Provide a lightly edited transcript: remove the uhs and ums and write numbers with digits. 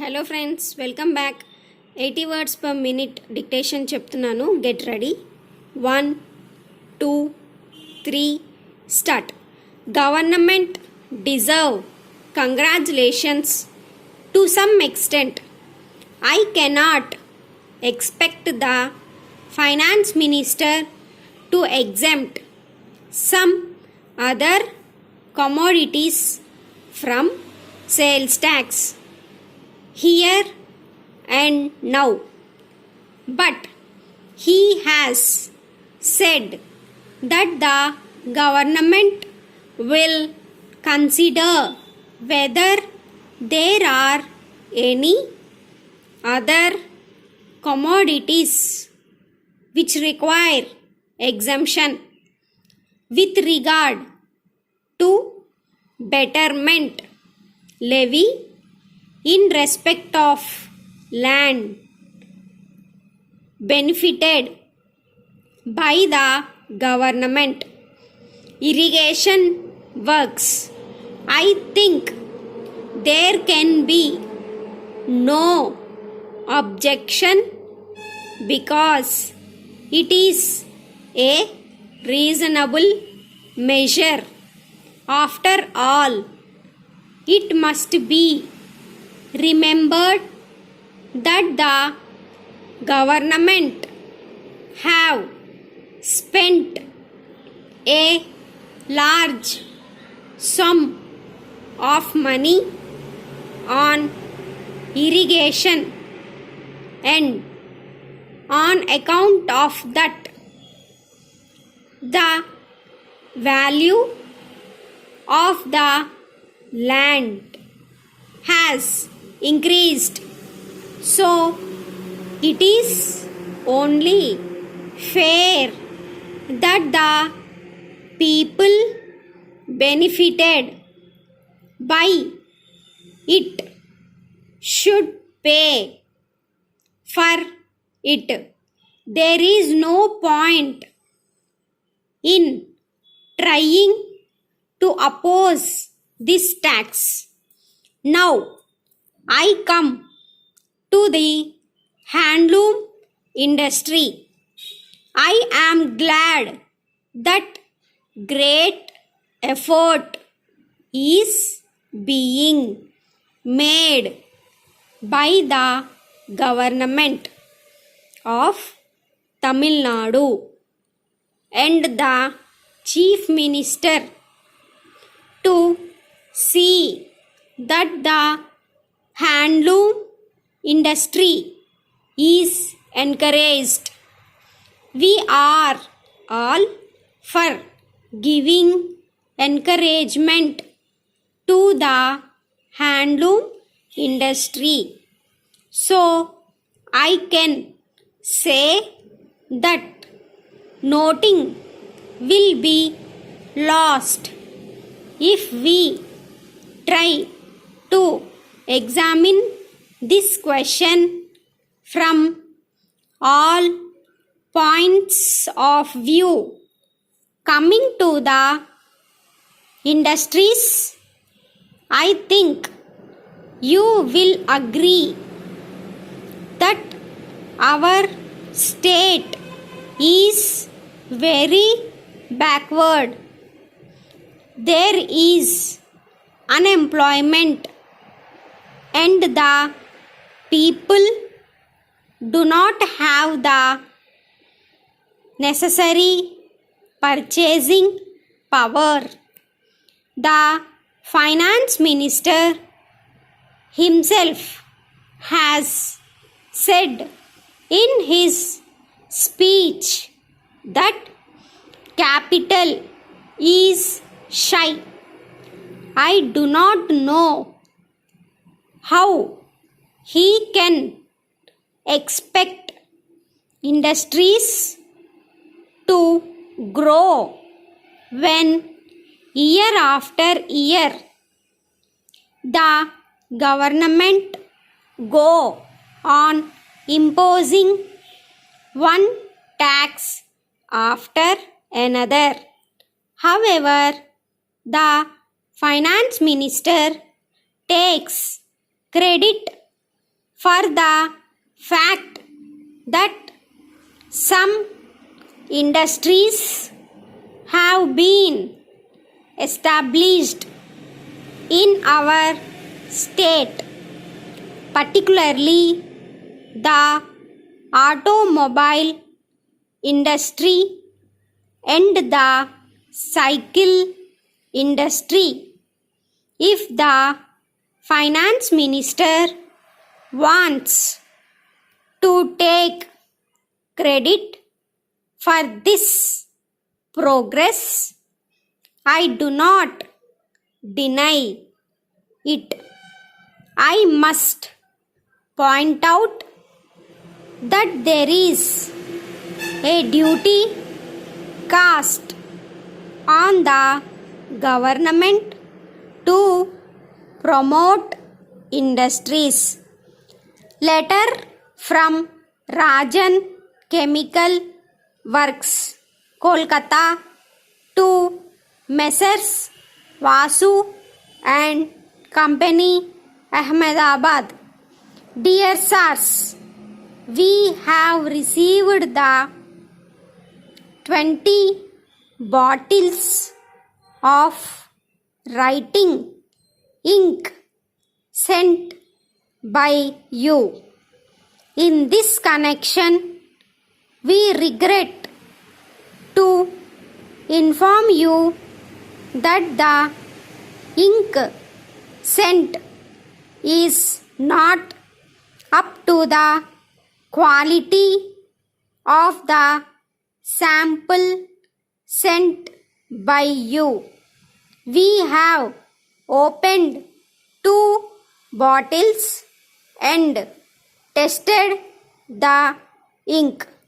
Hello friends, welcome back. 80 words per minute dictation చెప్తున్నాను. Get ready. 1 2 3 start. Government deserve congratulations to some extent. I cannot expect the finance minister to exempt some other commodities from sales tax here and now, but he has said that the government will consider whether there are any other commodities which require exemption with regard to betterment levy in respect of land benefited by the government. Irrigation works. I think there can be no objection because it is a reasonable measure. After all, it must be remembered that the government have spent a large sum of money on irrigation, and on account of that the value of the land has increased. So it is only fair that the people benefited by it should pay for it. There is no point in trying to oppose this tax. Now I come to the handloom industry. I am glad that great effort is being made by the government of Tamil Nadu and the Chief Minister to see that the handloom industry is encouraged. We are all for giving encouragement to the handloom industry. So I can say that nothing will be lost if we try to examine this question from all points of view. Coming to the industries, I think you will agree that our state is very backward. There is unemployment and the people do not have the necessary purchasing power. The finance minister himself has said in his speech that capital is shy. I do not know how he can expect industries to grow when year after year the government go on imposing one tax after another. However, the finance minister takes credit for the fact that some industries have been established in our state, particularly the automobile industry and the cycle industry. If the finance minister wants to take credit for this progress, I do not deny it. I must point out that there is a duty cast on the government to promote industries. Letter from Rajan Chemical Works, Kolkata to Messrs. Vasu and Company, Ahmedabad. Dear sirs, we have received the 20 bottles of writing ink sent by you. In this connection, we regret to inform you that the ink sent is not up to the quality of the sample sent by you. We have opened 2 bottles and tested the ink.